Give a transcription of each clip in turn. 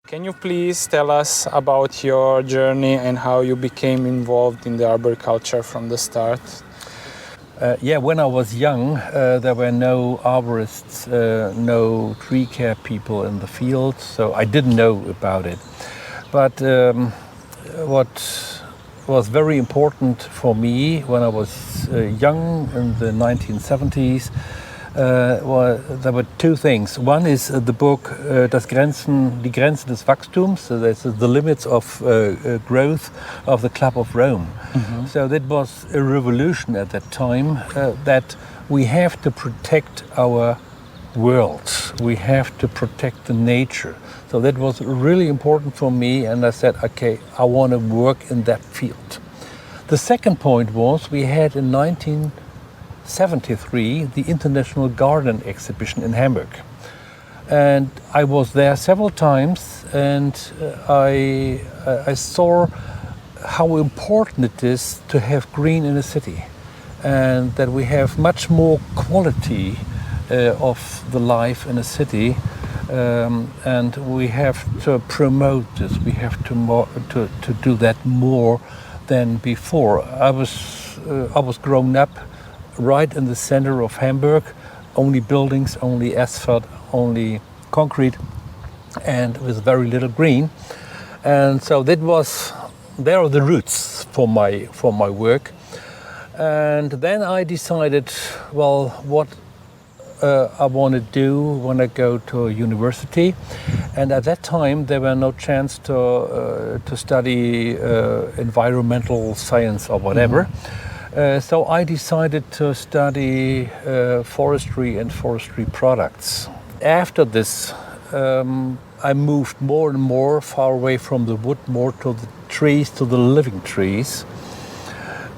Can you please tell us about your journey and how you became involved in the arboriculture from the start? When I was young, there were no arborists, no tree care people in the field, so I didn't know about it. But what was very important for me when I was young in the 1970s, there were two things. One is the book Die Grenzen des Wachstums, so that's the limits of growth of the Club of Rome. Mm-hmm. So that was a revolution at that time, that we have to protect our world. We have to protect the nature. So that was really important for me, and I said, okay, I want to work in that field. The second point was we had in 1973 the International Garden Exhibition in Hamburg. And I was there several times, and I saw how important it is to have green in a city, and that we have much more quality of the life in a city, and we have to promote this. We have to do that more than before. I was grown up right in the center of Hamburg, only buildings, only asphalt, only concrete, and with very little green. And so there are the roots for my work. And then I decided, well, what I want to do when I go to university. And at that time, there were no chance to study environmental science or whatever. Mm-hmm. So I decided to study forestry and forestry products. After this, I moved more and more far away from the wood, more to the trees, to the living trees.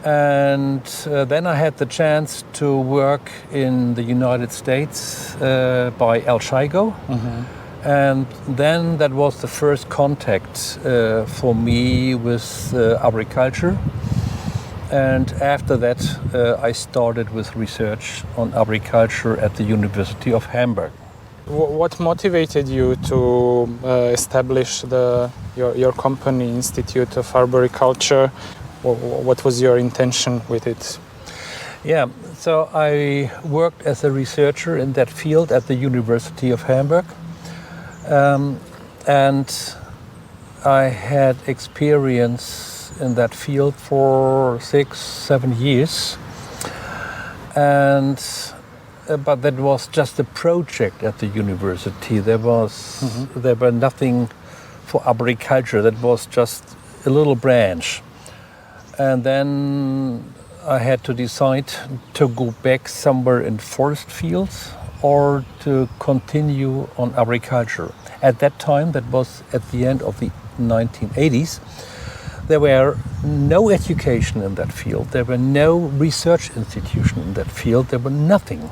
And then I had the chance to work in the United States by El Shigo. Mm-hmm. And then that was the first contact for me with arboriculture. And after that, I started with research on arboriculture at the University of Hamburg. What motivated you to establish your company, Institute of Arboriculture? What was your intention with it? Yeah, so I worked as a researcher in that field at the University of Hamburg. And I had experience in that field for 6-7 years. But that was just a project at the university. There were nothing for arboriculture. That was just a little branch. And then I had to decide to go back somewhere in forest fields or to continue on arboriculture. At that time, that was at the end of the 1980s, there were no education in that field. There were no research institution in that field. There were nothing.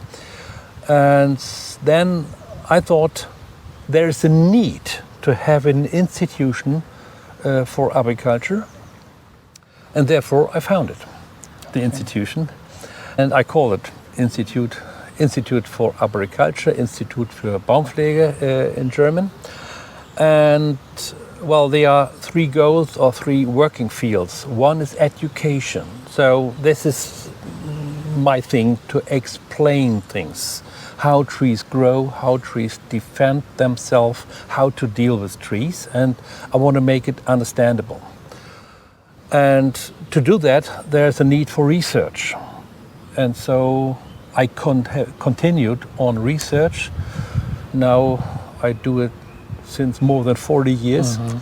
And then I thought there is a need to have an institution for arboriculture. And therefore I founded the institution. And I call it Institute for Arboriculture, Institut für Baumpflege in German. And well, there are 3 goals or 3 working fields. One is education. So this is my thing, to explain things. How trees grow, how trees defend themselves, how to deal with trees. And I want to make it understandable. And to do that, there's a need for research. And so I continued on research. Now I do it since more than 40 years. Mm-hmm.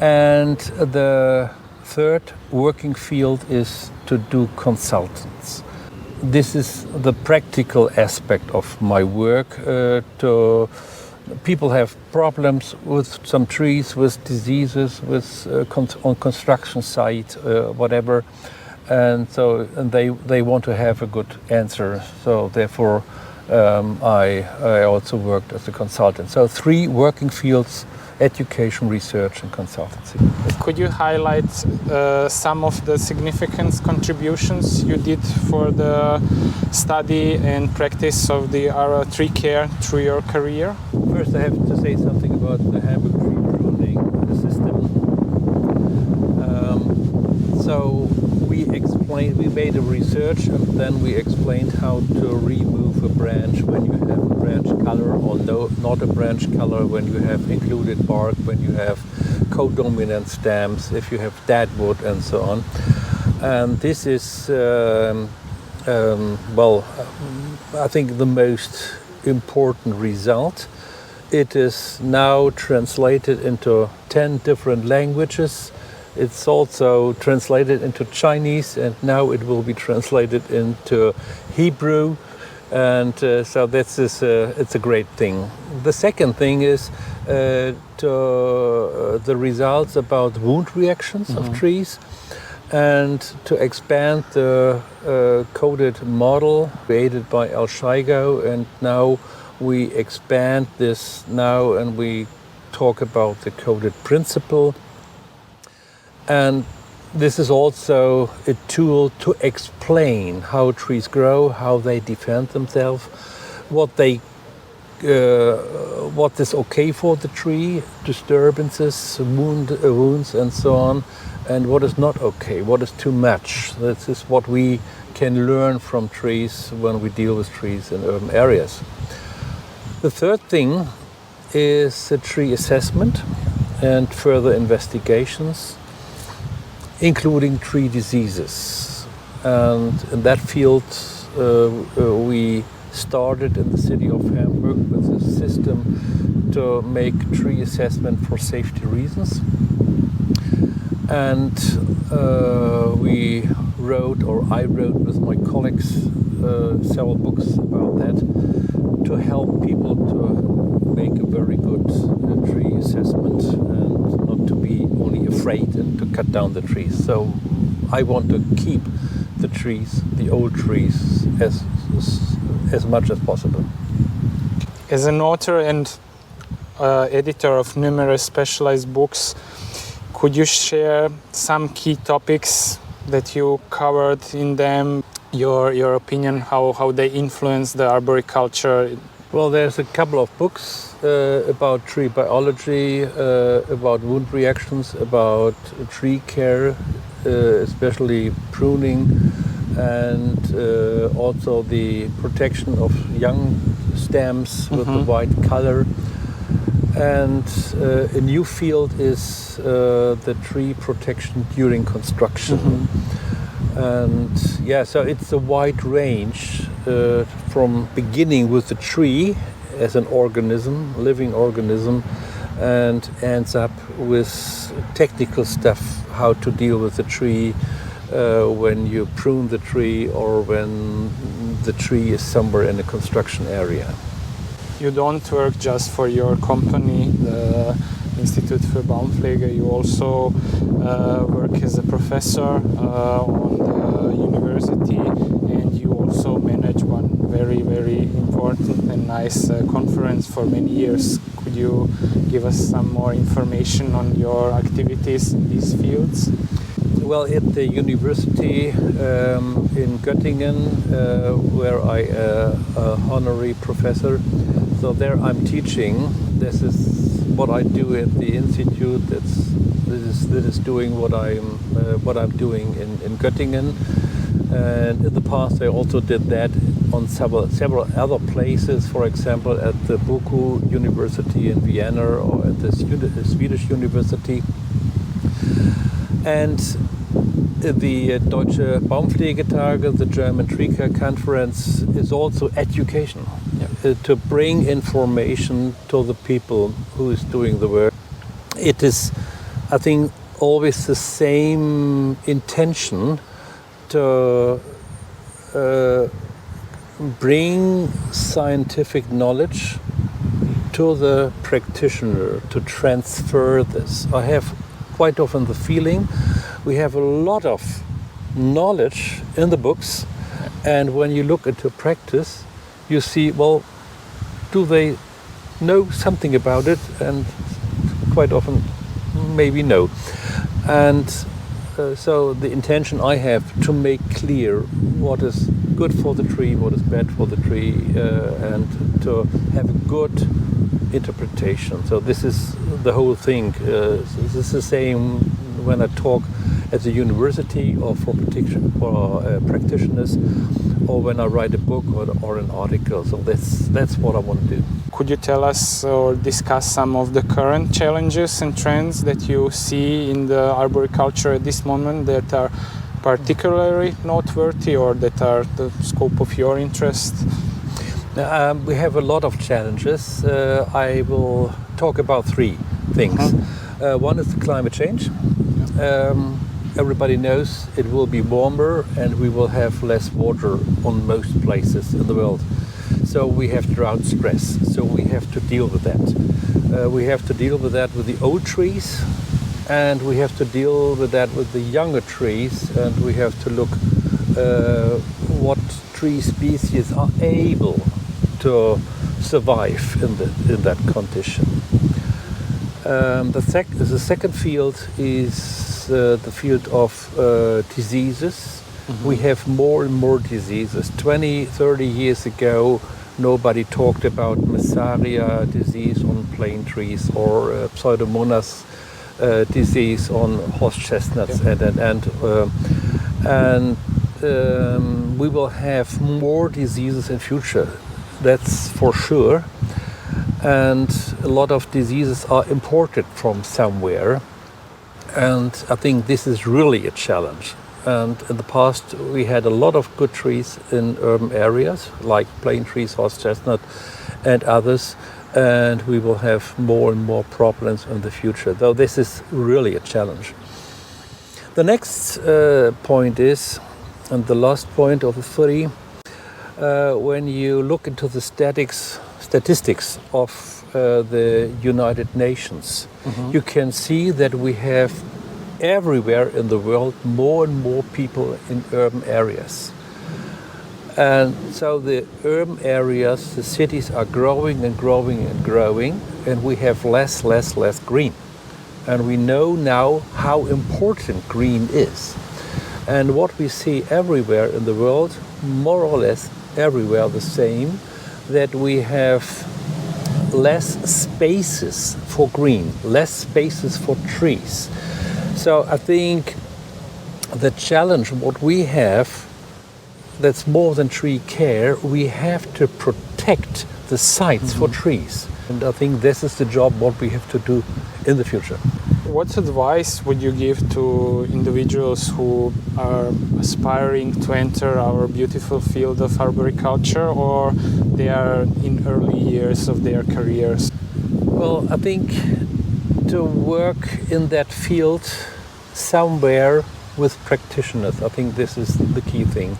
And the third working field is to do consultants. This is the practical aspect of my work. People have problems with some trees, with diseases, with on construction site, whatever, and they want to have a good answer. So therefore, I also worked as a consultant. So 3 working fields: education, research, and consultancy. Could you highlight some of the significant contributions you did for the study and practice of the tree care through your career? First, I have to say something about the Hamburg tree So we made a research, and then we explained how to remove a branch when you have a branch color, or no, not a branch color when you have included bark, when you have codominant stems, if you have dead wood, and so on. And this is, I think the most important result. It is now translated into 10 different languages. It's also translated into Chinese, and now it will be translated into Hebrew. And so this is it's a great thing. The second thing is the results about wound reactions of trees, and to expand the coded model created by El Shaigo. And now we expand this now, and we talk about the coded principle. And this is also a tool to explain how trees grow, how they defend themselves, what is okay for the tree, disturbances, wounds, and so on, and what is not okay, what is too much. This is what we can learn from trees when we deal with trees in urban areas. The third thing is the tree assessment and further investigations, including tree diseases. And in that field, we started in the city of Hamburg with a system to make tree assessment for safety reasons. And I wrote with my colleagues several books about that, to help people to make a very good tree assessment and not to be only afraid and to cut down the trees. So I want to keep the trees, the old trees, as much as possible. As an author and editor of numerous specialized books, could you share some key topics that you covered in them? Your opinion, how they influence the arboriculture? Well, there's a couple of books about tree biology, about wound reactions, about tree care, especially pruning, and also the protection of young stems with the white color. And a new field is the tree protection during construction. And yeah, so it's a wide range from beginning with the tree as an organism, living organism, and ends up with technical stuff, how to deal with the tree when you prune the tree or when the tree is somewhere in a construction area. You don't work just for your company, the Institute für Baumpflege. You also work as a professor on the university, and you also manage one very, very important and nice conference for many years. Could you give us some more information on your activities in these fields? Well, at the university in Göttingen, where I am an honorary professor, so there I'm teaching. This is what I do at the institute. This is doing what I'm doing in Göttingen. And in the past, I also did that on several other places. For example, at the Boku University in Vienna, or at the Swedish University. And the Deutsche Baumpflegetage, the German Tree Care Conference, is also education, to bring information to the people who is doing the work. It is, I think, always the same intention to bring scientific knowledge to the practitioner, to transfer this. I have quite often the feeling we have a lot of knowledge in the books, and when you look into practice, you see, well, do they know something about it? And quite often, maybe no. And so the intention I have to make clear what is good for the tree, what is bad for the tree, and to have a good interpretation. So this is the whole thing. This is the same when I talk at the university or for practitioners, or when I write a book or an article. So that's what I want to do. Could you tell us or discuss some of the current challenges and trends that you see in the arboriculture at this moment that are particularly noteworthy or that are the scope of your interest? We have a lot of challenges. I will talk about three things. One is the climate change. Everybody knows it will be warmer and we will have less water on most places in the world. So we have drought stress. So we have to deal with that. We have to deal with that with the old trees, and we have to deal with that with the younger trees, and we have to look what tree species are able to survive in that condition. The second field is the field of diseases. We have more and more diseases. 20, 30 years ago, nobody talked about Massaria disease on plane trees or Pseudomonas disease on horse chestnuts, and we will have more diseases in future. That's for sure. And a lot of diseases are imported from somewhere. And I think this is really a challenge. And in the past, we had a lot of good trees in urban areas, like plane trees, horse chestnut, and others. And we will have more and more problems in the future, though this is really a challenge. The next point is, and the last point of the three, when you look into the statistics of the United Nations, you can see that we have everywhere in the world more and more people in urban areas. And so the urban areas, the cities are growing and growing and growing, and we have less green. And we know now how important green is. And what we see everywhere in the world, more or less everywhere the same, that we have less spaces for green, less spaces for trees. So I think the challenge, what we have, that's more than tree care, we have to protect the sites for trees. And I think this is the job what we have to do in the future. What advice would you give to individuals who are aspiring to enter our beautiful field of arboriculture, or they are in early years of their careers? Well, I think to work in that field somewhere with practitioners, I think this is the key thing.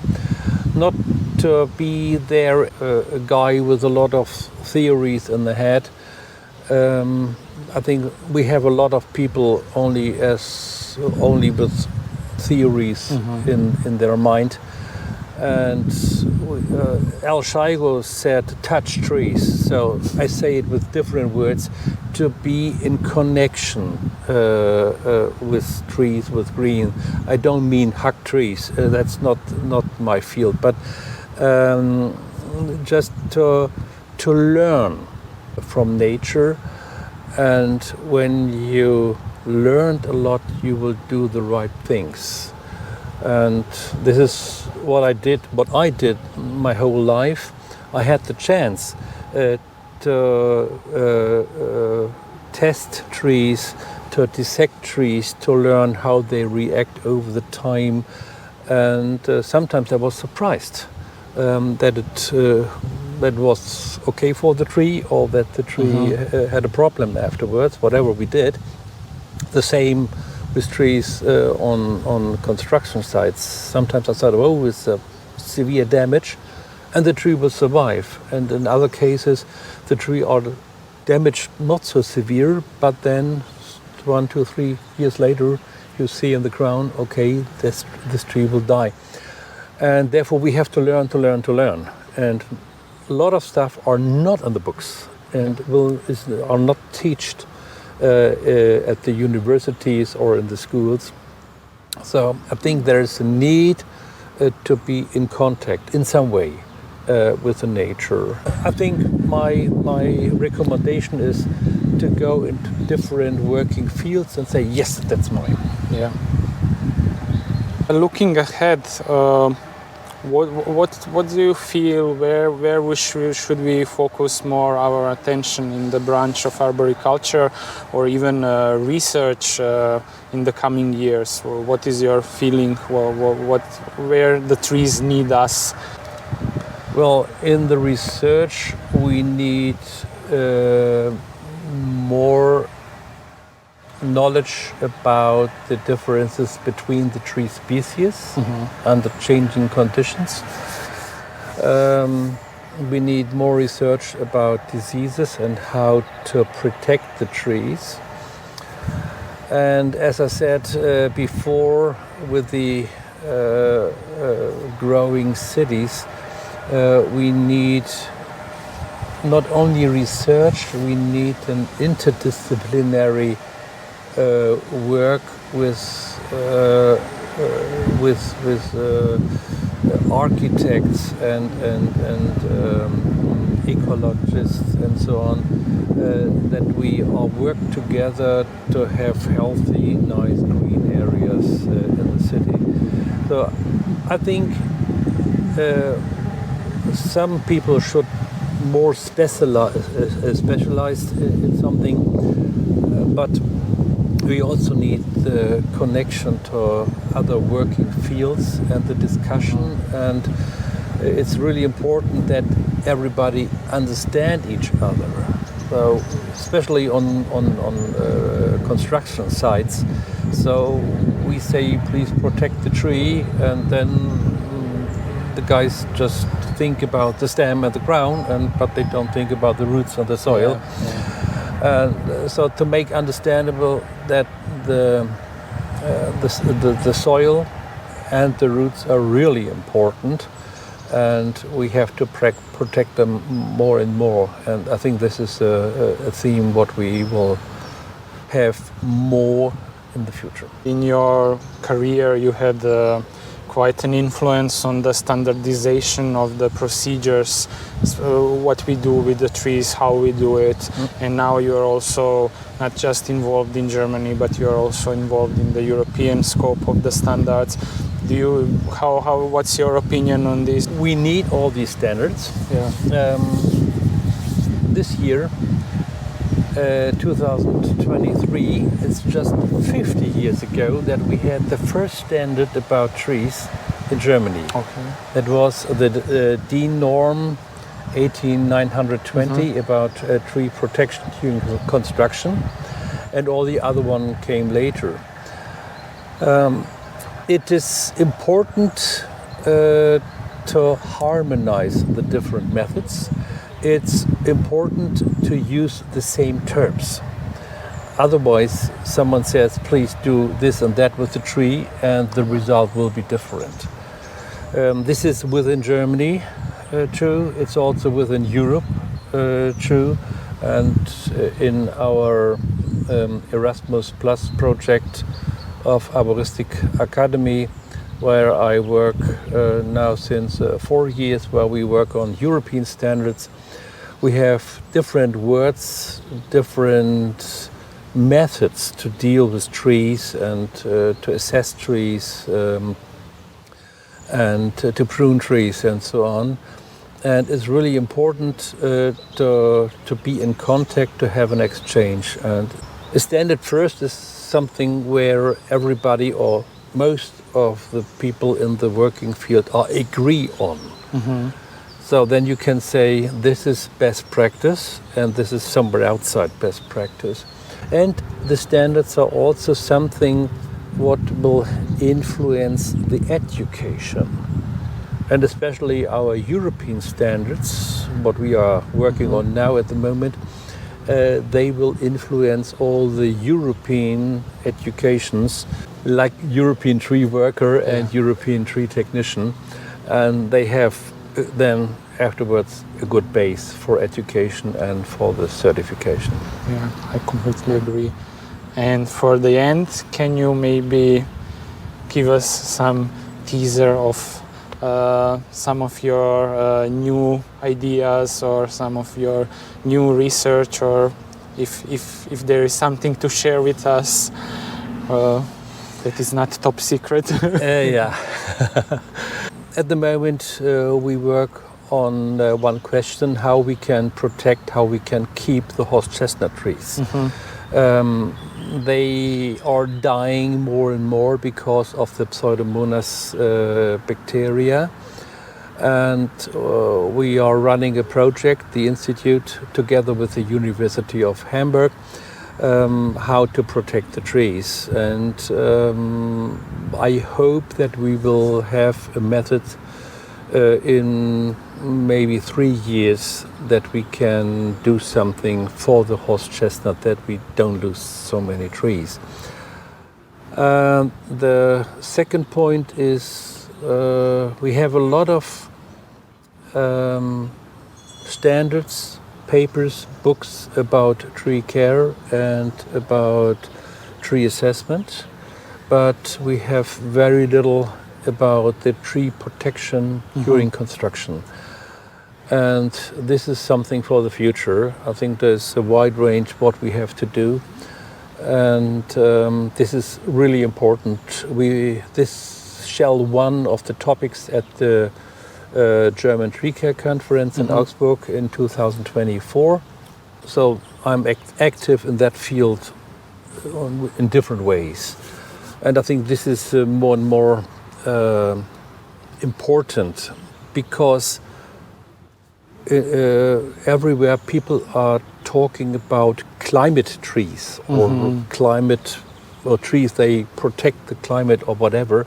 Not to be there a guy with a lot of theories in the head. I think we have a lot of people only with theories in their mind. And Al Scheigo said, touch trees. So I say it with different words, to be in connection with trees, with green. I don't mean hug trees, that's not my field, but just to learn from nature. And when you learned a lot, you will do the right things. And this is what I did my whole life. I had the chance to test trees, to dissect trees, to learn how they react over the time. And sometimes I was surprised that it was okay for the tree, or that the tree had a problem afterwards, whatever we did. The same with trees on construction sites. Sometimes I thought, oh, it's severe damage, and the tree will survive. And in other cases, the tree are damaged not so severe, but then 1, 2, 3 years later, you see in the ground, okay, this tree will die. And therefore, we have to learn. And a lot of stuff are not in the books and are not taught at the universities or in the schools. So I think there's a need to be in contact in some way with the nature. I think my recommendation is to go into different working fields and say, yes, that's mine. Yeah. Looking ahead, what do you feel? Where should we focus more our attention in the branch of arboriculture, or even research in the coming years? What is your feeling? Where the trees need us? Well, in the research, we need more knowledge about the differences between the tree species under changing conditions. We need more research about diseases and how to protect the trees. And as I said before, with the growing cities, we need not only research, we need an interdisciplinary work with architects and ecologists and so on, that we all work together to have healthy, nice green areas in the city. So I think some people should more specialized in something, but we also need the connection to other working fields and the discussion, and it's really important that everybody understand each other. So especially on construction sites. So we say, please protect the tree, and then the guys just think about the stem and the crown, but they don't think about the roots and the soil. So to make understandable that the soil and the roots are really important, and we have to protect them more and more. And I think this is a theme what we will have more in the future. In your career, you had quite an influence on the standardization of the procedures, what we do with the trees, how we do it. And now you're also not just involved in Germany, but you're also involved in the European scope of the standards. What's your opinion on this? We need all these standards. This year, 2023, it's just 50 years ago that we had the first standard about trees in Germany. Okay. That was the DIN norm 18920 about tree protection during construction, and all the other one came later. It is important to harmonize the different methods. It's important to use the same terms. Otherwise, someone says, please do this and that with the tree, and the result will be different. This is within Germany true. It's also within Europe true. And in our Erasmus Plus project of Arboristic Academy, where I work now since 4 years, where we work on European standards, we have different words, different methods to deal with trees and to assess trees and to prune trees and so on. And it's really important to be in contact, to have an exchange. And a standard first is something where everybody or most of the people in the working field agree on. So then you can say this is best practice and this is somewhere outside best practice. And the standards are also something what will influence the education. And especially our European standards, what we are working on now at the moment, they will influence all the European educations, like European tree worker and European tree technician. And they have then afterwards a good base for education and for the certification. Yeah, I completely agree. And for the end, can you maybe give us some teaser of some of your new ideas or some of your new research, or if there is something to share with us? That is not top secret. Yeah. At the moment, we work on one question: how we can protect, how we can keep the horse chestnut trees. They are dying more and more because of the Pseudomonas bacteria. And we are running a project, the Institute, together with the University of Hamburg, how to protect the trees. And I hope that we will have a method in maybe 3 years that we can do something for the horse chestnut, that we don't lose so many trees. The second point is we have a lot of standards, papers, books about tree care and about tree assessment, but we have very little about the tree protection during construction. And this is something for the future. I think there's a wide range what we have to do, and this is really important. This shall one of the topics at the German Tree Care Conference in Augsburg in 2024. So I'm active in that field in different ways. And I think this is more and more important, because everywhere people are talking about climate trees or climate or trees, they protect the climate or whatever.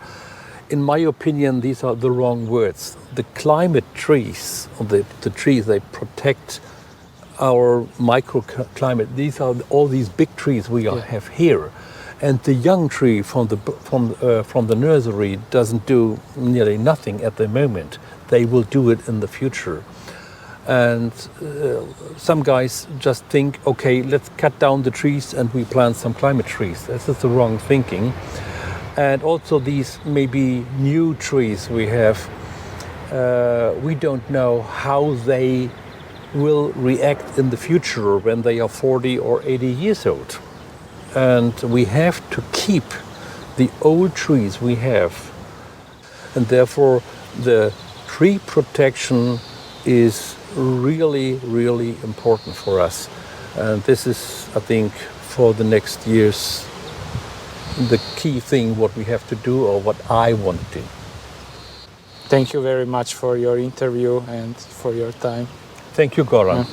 In my opinion, these are the wrong words. The climate trees, or the trees, they protect our microclimate. These are all these big trees we have here. And the young tree from the nursery doesn't do nearly nothing at the moment. They will do it in the future. And some guys just think, okay, let's cut down the trees and we plant some climate trees. This is the wrong thinking. And also these maybe new trees we have, we don't know how they will react in the future when they are 40 or 80 years old. And we have to keep the old trees we have. And therefore the tree protection is really, really important for us. And this is, I think, for the next years, the key thing what we have to do, or what I want to do. Thank you very much for your interview and for your time. Thank you, Goran.